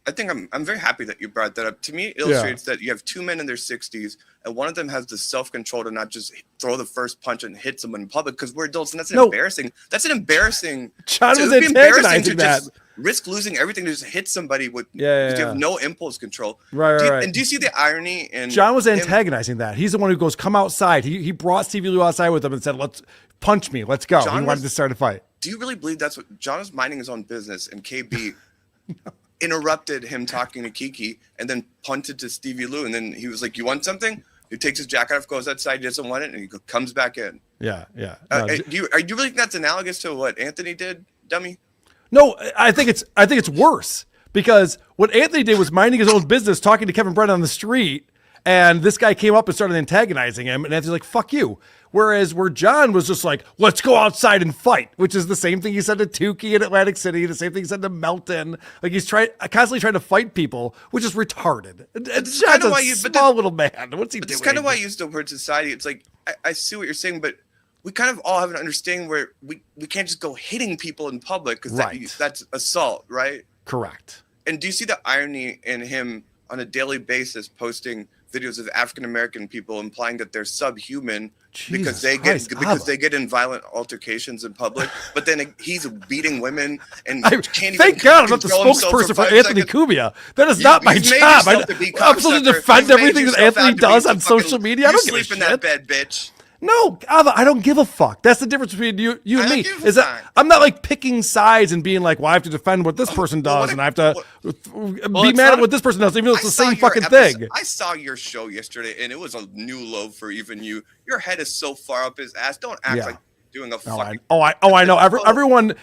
I think I'm very happy that you brought that up. To me, it illustrates that you have two men in their 60s, and one of them has the self-control to not just throw the first punch and hit someone in public because we're adults, and that's embarrassing. That's an embarrassing. John was antagonizing that. Just risk losing everything to just hit somebody with you have no impulse control. Right. And do you see the irony in John was antagonizing that? He's the one who goes, "Come outside." He brought Stevie Lou outside with him and said, "Let's punch me. Let's go." He wanted to start a fight. Do you really believe that's what John was minding his own business and KB interrupted him talking to Kiki and then punted to Stevie Lou, and then he was like, "You want something?" He takes his jacket off, goes outside, he doesn't want it, and he comes back in. Yeah. Do you really think that's analogous to what Anthony did, dummy? No, I think it's worse because what Anthony did was minding his own business, talking to Kevin Brett on the street, and this guy came up and started antagonizing him, and Anthony's like, "Fuck you." Whereas where John was just like, "Let's go outside and fight," which is the same thing he said to Tukey in Atlantic City, the same thing he said to Melton. Like he's constantly trying to fight people, which is retarded. It's John's a small little man. What's he doing? It's kind of why I use the word society. It's like I see what you're saying, but we kind of all have an understanding where we can't just go hitting people in public because that's assault, right? Correct. And do you see the irony in him on a daily basis posting videos of African American people implying that they're subhuman because they get in violent altercations in public, but then he's beating women and can't thank God I'm not the spokesperson for Anthony Cumia. That is not my job. I'm supposed to defend everything that Anthony does on social media. I don't give a shit. You sleep in that bed, bitch. No, Ava, I don't give a fuck. That's the difference between you and me. Is that I'm not like picking sides and being like, well, I have to defend what this person does, and I have to be mad at what this person does, even though it's the same fucking thing. I saw your show yesterday, and it was a new low for even you. Your head is so far up his ass. Don't act like doing a fucking. I know. Everyone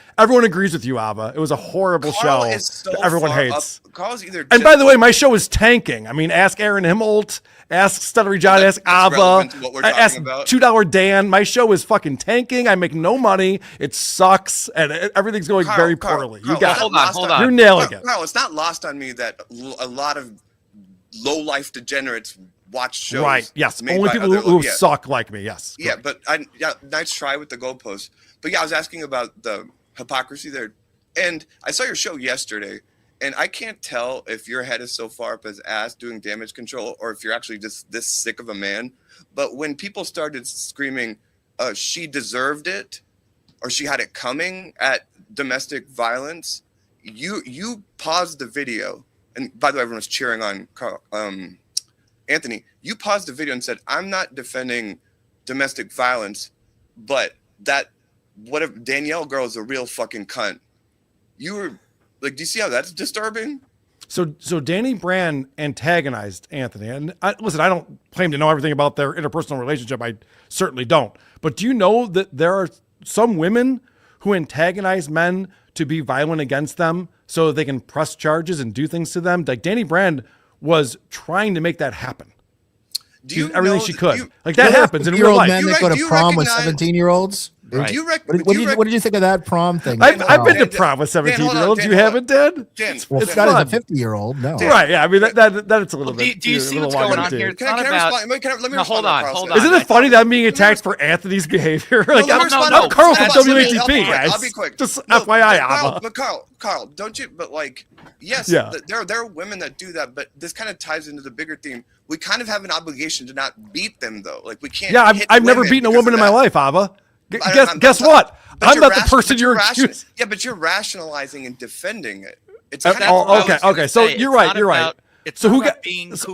agrees with you, Ava. It was a horrible show that everyone hates. Carl's either. And by the way, my show is tanking. I mean, ask Aaron Himmolt, ask Stuttery John, ask Ava, ask $2 Dan. My show is fucking tanking. I make no money. It sucks, and everything's going very poorly. You got hold on. You're nailing it. Carl, it's not lost on me that a lot of low life degenerates watch shows. Right. Yes. Only people who suck like me. Yes. Yeah, but nice try with the goalpost. But yeah, I was asking about the hypocrisy there, and I saw your show yesterday, and I can't tell if your head is so far up his ass doing damage control or if you're actually just this sick of a man. But when people started screaming, "She deserved it," or "She had it coming" at domestic violence, you paused the video. And by the way, everyone was cheering on Carl. Anthony, you paused the video and said, "I'm not defending domestic violence, but that whatever Danielle girl is a real fucking cunt." You were like, do you see how that's disturbing? So Danny Brand antagonized Anthony. And listen, I don't claim to know everything about their interpersonal relationship. I certainly don't. But do you know that there are some women who antagonize men to be violent against them so that they can press charges and do things to them? Like Danny Brand was trying to make that happen. Everything she could. That happens in real life. Men that go to prom with 17-year-olds. Right. What did you think of that prom thing? I've been to prom with 17-year-olds. You haven't, Dan? Well, it's not as a 50-year-old. No. Right. Yeah. I mean, that's a little bit. Do you see what's going on here? It's not about. Hold on. Isn't it funny that I'm being attacked for Anthony's behavior? Like, no, Carl's from WATP, guys. I'll be quick. Just FYI, Ava. But Carl, don't you? But like, yes, there are women that do that. But this kind of ties into the bigger theme. We kind of have an obligation to not beat them, though. Like, we can't. Yeah, I've never beaten a woman in my life, Ava. Guess what? I'm not the person you're accusing. Yeah, but you're rationalizing and defending it. It's okay. So you're right. So who got?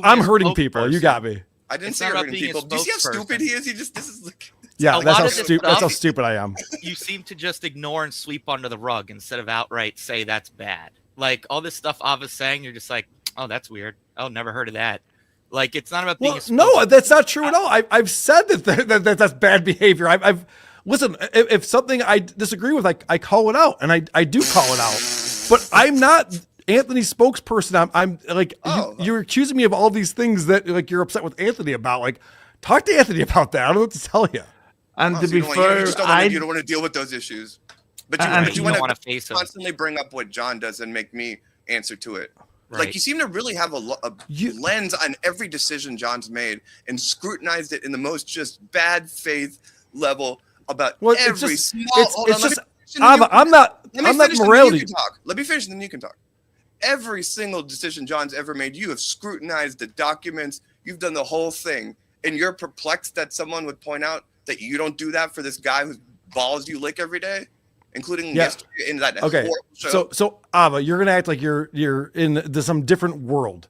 I'm hurting people. You got me. I didn't say hurting people. Do you see how stupid he is? This is like. Yeah, that's how stupid I am. You seem to just ignore and sweep under the rug instead of outright say that's bad. Like all this stuff Ava's saying, you're just like, oh, that's weird. Oh, never heard of that. Like it's not about being. No, that's not true at all. I've said that's bad behavior. I've listen. If something I disagree with, I call it out, and I do call it out. But I'm not Anthony's spokesperson. I'm like you're accusing me of all these things that like you're upset with Anthony about. Like, talk to Anthony about that. I don't know what to tell you. And to be fair, you don't want to deal with those issues. But And you you want don't to want to face him. constantly bring up what John does and make me answer to it. Right. Like you seem to really have a lens on every decision John's made and scrutinized it in the most just bad faith level about every small. Hold on, I'm not morality. Let me finish, and then you can talk. Every single decision John's ever made, you have scrutinized the documents. You've done the whole thing, and you're perplexed that someone would point out that you don't do that for this guy whose balls you lick every day, including yesterday in that horrible show. So Ava, you're gonna act like you're in some different world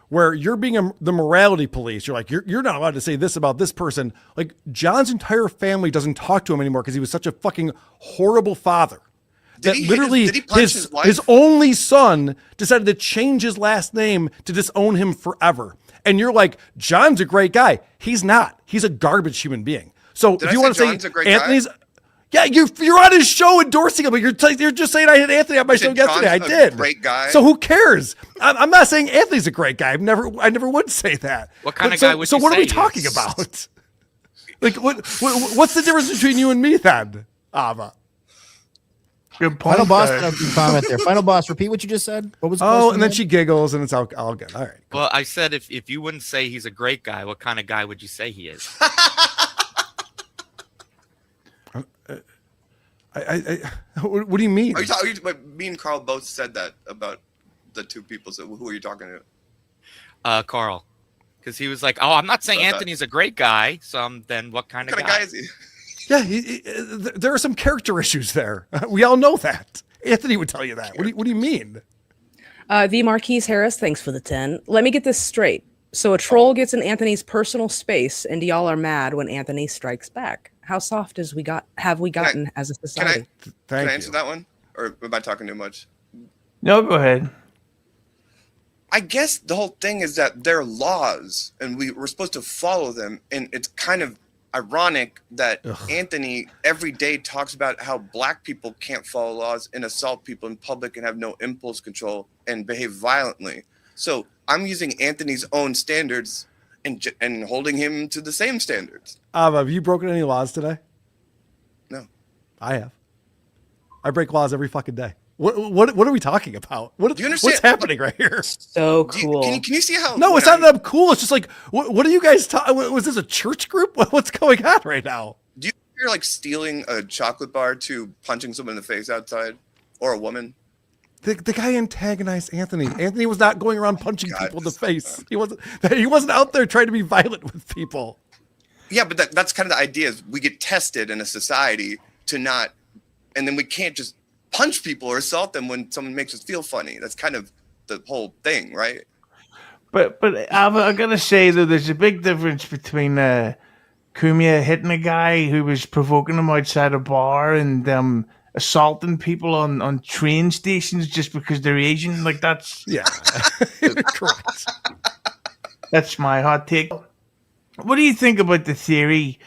where you're being the morality police. You're like you're not allowed to say this about this person. Like John's entire family doesn't talk to him anymore because he was such a fucking horrible father. That literally his only son decided to change his last name to disown him forever. And you're like, John's a great guy. He's not. He's a garbage human being. So if you want to say Anthony's, yeah, you're on his show endorsing him, but you're just saying I had Anthony on my show yesterday. I did. Great guy. So who cares? I'm not saying Anthony's a great guy. I never would say that. What kind of guy would you say? So what are we talking about? Like what's the difference between you and me then, Ava? Good point. Final boss had a comment there. Final boss, repeat what you just said. What was the question and then again? she giggles and it's all good. All right. Well, I said if you wouldn't say he's a great guy, what kind of guy would you say he is? What do you mean? Me and Karl both said that about the two people. So who are you talking to? Karl. Because he was like, oh, I'm not saying Anthony's a great guy. So then what kind of guy is he? Yeah, there are some character issues there. We all know that. Anthony would tell you that. What do you mean? The Marquise Harris, thanks for the 10. Let me get this straight. So a troll gets in Anthony's personal space, and y'all are mad when Anthony strikes back. How soft have we gotten as a society? Can I answer that one? Or am I talking too much? No, go ahead. I guess the whole thing is that they're laws, and we're supposed to follow them, and it's kind of ironic that Anthony every day talks about how black people can't follow laws and assault people in public and have no impulse control and behave violently. So I'm using Anthony's own standards and holding him to the same standards. Have you broken any laws today? No. I have. I break laws every fucking day. What are we talking about? Do you understand? What's happening right here? So cool. Can you see how? No, it's not that cool. It's just like, what are you guys talking? Was this a church group? What's going on right now? Do you feel like stealing a chocolate bar to punching someone in the face outside, or a woman? The guy antagonized Anthony. Anthony was not going around punching people in the face. He wasn't out there trying to be violent with people. Yeah, but that's kind of the idea. Is we get tested in a society to not, and then we can't just punch people or assault them when someone makes us feel funny. That's kind of the whole thing, right? But I gotta say though, there's a big difference between Kumia hitting a guy who was provoking him outside a bar and assaulting people on train stations just because they're Asian. Like that's correct. That's my hot take. What do you think about the theory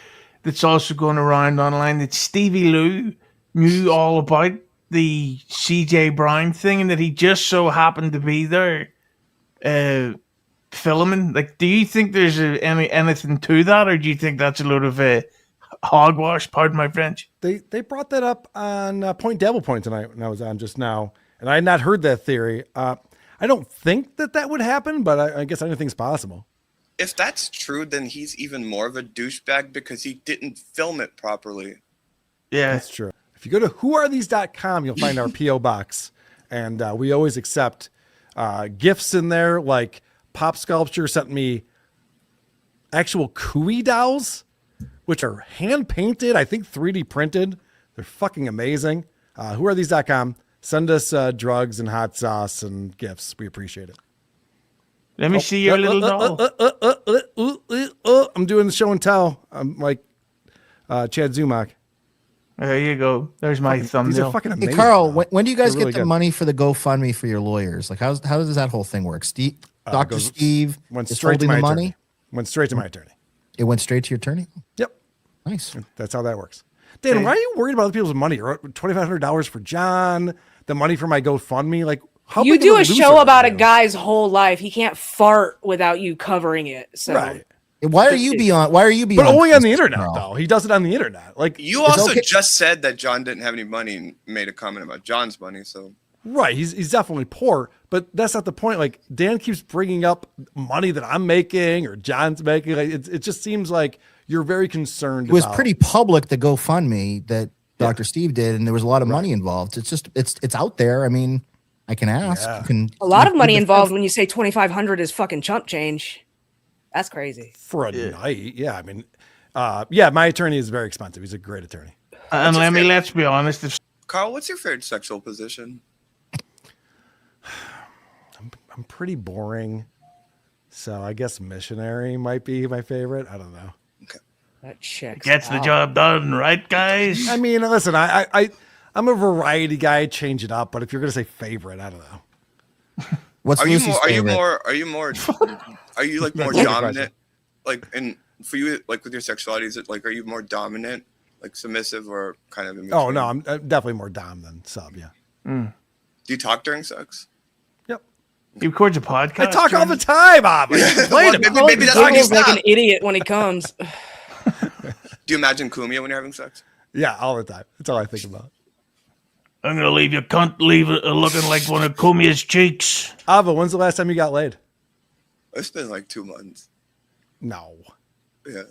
that's also going around online that Stevie Lou knew all about the CJ Brown thing and that he just so happened to be there filming? Like, do you think there's anything to that, or do you think that's a load of hogwash? Pardon my French. They brought that up on Point Devil Point tonight when I was on just now, and I had not heard that theory. I don't think that would happen, but I guess anything's possible. If that's true, then he's even more of a douchebag because he didn't film it properly. Yeah, that's true. If you go to whoarethese.com, you'll find our P.O. box, and we always accept gifts in there. Like Pop Sculpture sent me actual Cooey dolls, which are hand painted, I think 3D printed. They're fucking amazing. Whoarethese.com. Send us drugs and hot sauce and gifts. We appreciate it. Let me see your little doll. I'm doing the show and tell. I'm like Chad Zumach. There you go. There's my thumbnail. These are fucking amazing. Hey, Karl, when do you guys get the money for the GoFundMe for your lawyers? Like, how does that whole thing work? Dr. Steve went is straight to holding my the money? attorney. Went straight to my attorney. It went straight to your attorney? Yep. Nice. That's how that works. Dan, why are you worried about other people's money? $2,500 for John, the money for my GoFundMe? Like, how you big do of a loser show are about a you? guy's whole life. He can't fart without you covering it. So Right. Why are you beyond? Why are you beyond? But only on the this, internet, Karl? though. He does it on the internet. Like, You also okay. just said that John didn't have any money and made a comment about John's money. So right, he's definitely poor, but that's not the point. Like, Dan keeps bringing up money that I'm making or John's making. Like, it just seems like you're very concerned. It was about, pretty public, the GoFundMe that Dr. Steve did, and there was a lot of money involved. It's just it's out there. I mean, I can ask. Yeah. You can, A lot you of money can- involved when you say 2,500 is fucking chump change. That's crazy. for a night. Yeah, I mean, yeah, my attorney is very expensive. He's a great attorney. And let's be honest. If Carl, what's your favorite sexual position? I'm pretty boring, so I guess missionary might be my favorite. I don't know. That checks gets the out. job done, right, guys? I mean, listen, I'm a variety guy. Change it up, but if you're gonna say favorite, I don't know. What's Are you Lucy's more? Are you favorite? more? Are you more? Are you like more That's a good dominant? Like, and for you, like with your sexuality, is it like, are you more dominant, like submissive, or kind of in between? Oh no, I'm definitely more dom than sub. Yeah. Do you talk during sex? Yep. He records a podcast. I talk all John? the time, Bob. Complain Well, about maybe- maybe that's why you Giggles like stop. an idiot when he comes. Do you imagine Kumia when you're having sex? Yeah, all the time. That's all I think about. I'm gonna leave you cunt leave it looking like one of Kumia's cheeks. Ava, when's the last time you got laid? It's been like 2 months. No. Yeah.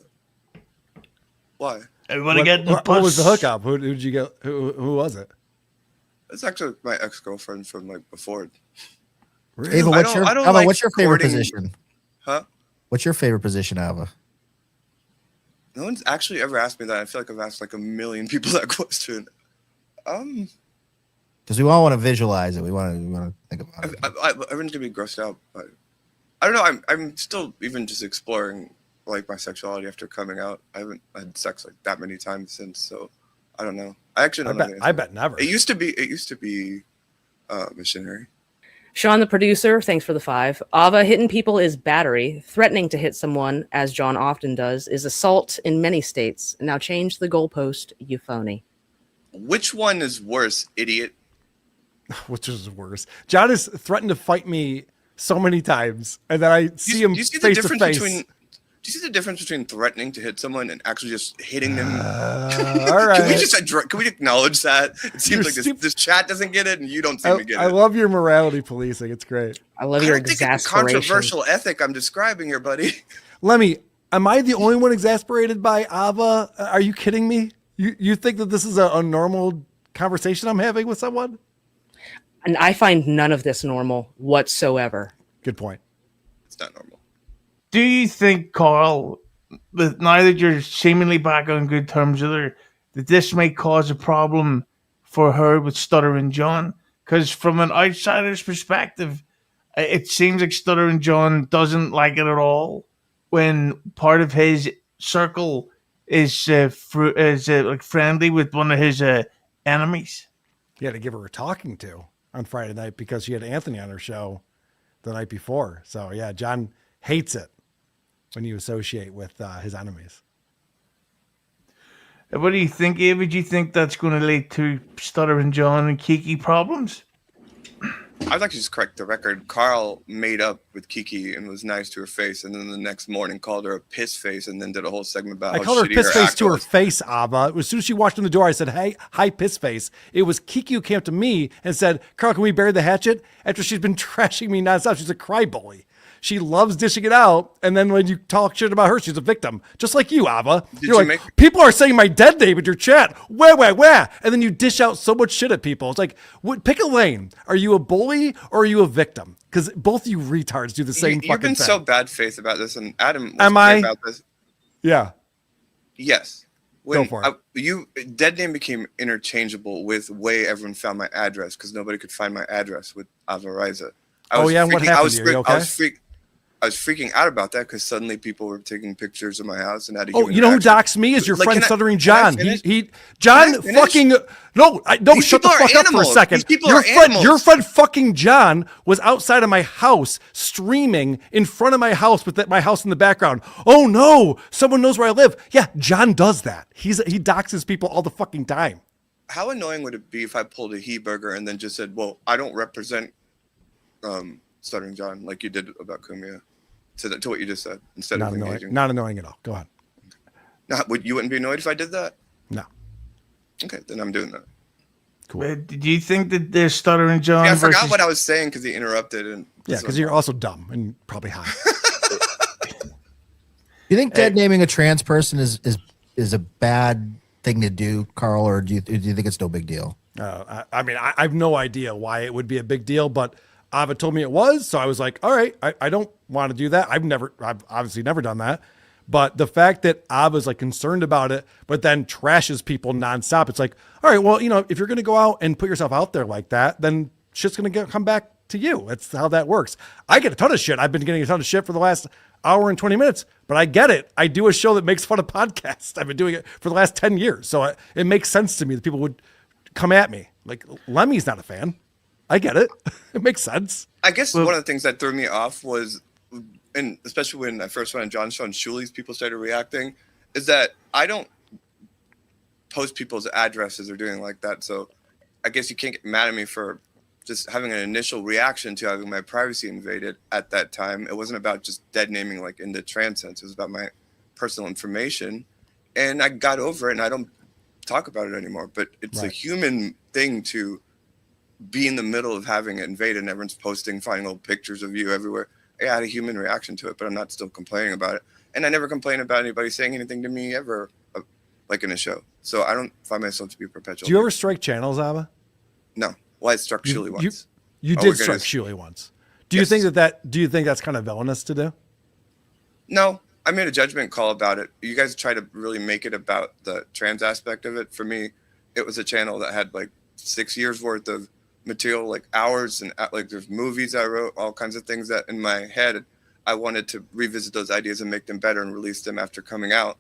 Why? Everybody What, getting what was the puss. hookup? Who did you get? Who was it? It's actually my ex-girlfriend from like before. Ava, I what's don't- your I don't Ava, like what's your favorite courting- position? Huh? What's your favorite position, Ava? No one's actually ever asked me that. I feel like I've asked like a million people that question. Because we all want to visualize it. We want to think about it. Everyone's gonna be grossed out, but I don't know. I'm still even just exploring like my sexuality after coming out. I haven't had sex like that many times since, so I don't know. I actually don't know. I bet never. It used to be missionary. Sean, the producer, thanks for the 5. Ava, hitting people is battery. Threatening to hit someone, as John often does, is assault in many states. Now change the goalpost, you phony. Which one is worse, idiot? Which is worse? John has threatened to fight me so many times, and then I see him Do you see the face to difference face. between? Do you see the difference between threatening to hit someone and actually just hitting them? All right. Can we acknowledge that? It seems You're like stupid. this chat doesn't get it, and you don't seem to get I it. love your morality policing. It's great. I love I your don't think it's a exasperation. controversial ethic I'm describing here, buddy. Lemmy, am I the only one exasperated by Ava? Are you kidding me? You think that this is a normal conversation I'm having with someone? And I find none of this normal whatsoever. Good point. It's not normal. Do you think, Carl, that now that you're seemingly back on good terms with her, that this may cause a problem for her with Stuttering John? Because from an outsider's perspective, it seems like Stuttering John doesn't like it at all when part of his circle is like friendly with one of his enemies. He had to give her a talking to on Friday night because she had Anthony on her show the night before. So yeah, John hates it when you associate with his enemies. What do you think, Ava? Do you think that's going to lead to Stuttering John and Kiki problems? I'd like to just correct the record. Karl made up with Kiki and was nice to her face, and then the next morning called her a piss face, and then did a whole segment about I how called her shitty piss face act to her was. face, Ava. As soon as she walked in the door, I said, "Hey, hi, piss face." It was Kiki who came up to me and said, "Karl, can we bury the hatchet?" After she's been trashing me nonstop. She's a cry bully. She loves dishing it out, and then when you talk shit about her, she's a victim. Just like you, Ava. You're you like, make- people are saying my dead name in your chat. Wah, wah, wah. And then you dish out so much shit at people. It's like, pick a lane. Are you a bully or are you a victim? Because both you retards do the same You've fucking been thing. so bad faith about this, and Adam was Am great I? about this. Yeah. Yes. Go for it. Dead name became interchangeable with way everyone found my address because nobody could find my address with Ava Raiza. Oh, yeah, and what happened to you? You okay? I was freaking out about that because suddenly people were taking pictures of my house and had a Oh, human you know who interaction. doxed me is your Like, friend can I- Stuttering can I John. finish? John Can I finish? fucking no, These shut the people are fuck up for a animals. second. These people Your are friend, animals. your friend fucking John was outside of my house streaming in front of my house with my house in the background. Oh no, someone knows where I live. Yeah, John does that. He doxes people all the fucking time. How annoying would it be if I pulled a he burger and then just said, "Well, I don't represent Stuttering John," like you did about Kumia? to what you just said instead Not of annoying. engaging. Not annoying at all. Go ahead. You wouldn't be annoyed if I did that? No. Okay, then I'm doing that. Cool. Do you think that they're stuttering John? Yeah, I forgot versus- what I was saying because he interrupted. And Yeah, because you're also dumb and probably high. You think dead naming a trans person is a bad thing to do, Karl, or do you think it's no big deal? I have no idea why it would be a big deal, but Ava told me it was, so I was like, all right, I don't want to do that. I've obviously never done that. But the fact that Ava's like concerned about it, but then trashes people nonstop, it's like, all right, well, if you're going to go out and put yourself out there like that, then shit's going to come back to you. That's how that works. I get a ton of shit. I've been getting a ton of shit for the last hour and 20 minutes, but I get it. I do a show that makes fun of podcasts. I've been doing it for the last 10 years. So it makes sense to me that people would come at me. Like Lemmy's not a fan. I get it. It makes sense. I guess one of the things that threw me off was, and especially when I first went on John's show and Shuli's people started reacting, is that I don't post people's addresses or doing like that. So I guess you can't get mad at me for just having an initial reaction to having my privacy invaded at that time. It wasn't about just dead naming like in the trans sense. It was about my personal information. And I got over it and I don't talk about it anymore. But it's a human thing to be in the middle of having it invaded and everyone's posting, finding little pictures of you everywhere. I had a human reaction to it, but I'm not still complaining about it. And I never complain about anybody saying anything to me ever, like in a show. So I don't find myself to be perpetual. Do you ever strike channels, Ava? No. Well, I struck Shuli once. You did strike Shuli once. Do you think do you think that's kind of villainous to do? No, I made a judgment call about it. You guys try to really make it about the trans aspect of it. For me, it was a channel that had like 6 years worth of material, like hours, and like there's movies I wrote, all kinds of things that in my head I wanted to revisit those ideas and make them better and release them after coming out.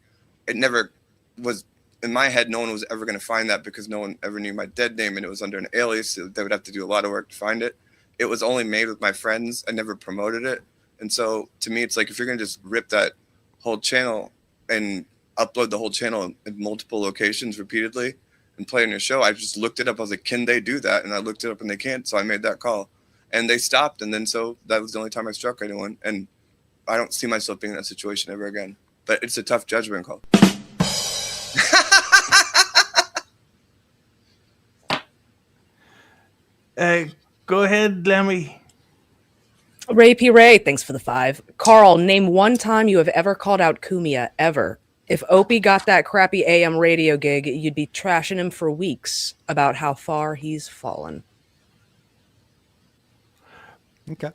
It never was in my head. No one was ever going to find that because no one ever knew my dead name and it was under an alias. So they would have to do a lot of work to find it. It was only made with my friends. I never promoted it. And so to me, it's like, if you're going to just rip that whole channel and upload the whole channel in multiple locations repeatedly and play on your show, I just looked it up. I was like, can they do that? And I looked it up and they can't. So I made that call and they stopped. And then, so that was the only time I struck anyone. And I don't see myself being in that situation ever again, but it's a tough judgment call. Go ahead, Lemmy. Ray P. Ray, thanks for the 5. Karl, name one time you have ever called out Kumia, ever. If Opie got that crappy AM radio gig, you'd be trashing him for weeks about how far he's fallen. Okay.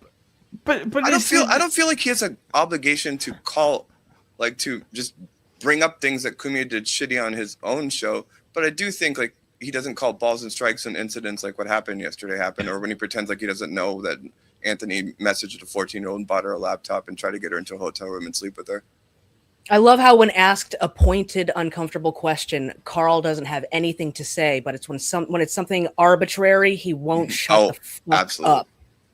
But I don't feel like he has an obligation to call, like to just bring up things that Kumia did shitty on his own show. But I do think like he doesn't call balls and strikes and incidents like what happened yesterday happened, or when he pretends like he doesn't know that Anthony messaged a 14-year-old and bought her a laptop and tried to get her into a hotel room and sleep with her. I love how when asked a pointed, uncomfortable question, Karl doesn't have anything to say, but it's when it's something arbitrary, he won't shut the fuck up.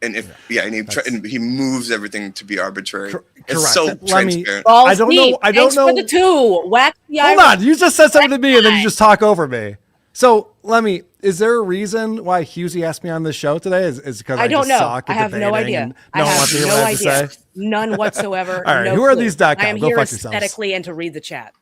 And and he moves everything to be arbitrary. Correct. It's so transparent. I don't know. I don't know. For the 2. Wax the Hold on. You just said something to me and then you just talk over me. So, Lemmy, is there a reason why Husey asked me on this show today? Is because I don't just know. suck at I have no debating idea. and I no one wants to have hear no what I have to idea. say? None whatsoever. All right, no who are clue. these.com? I am Go here fuck yourselves. aesthetically and to read the chat.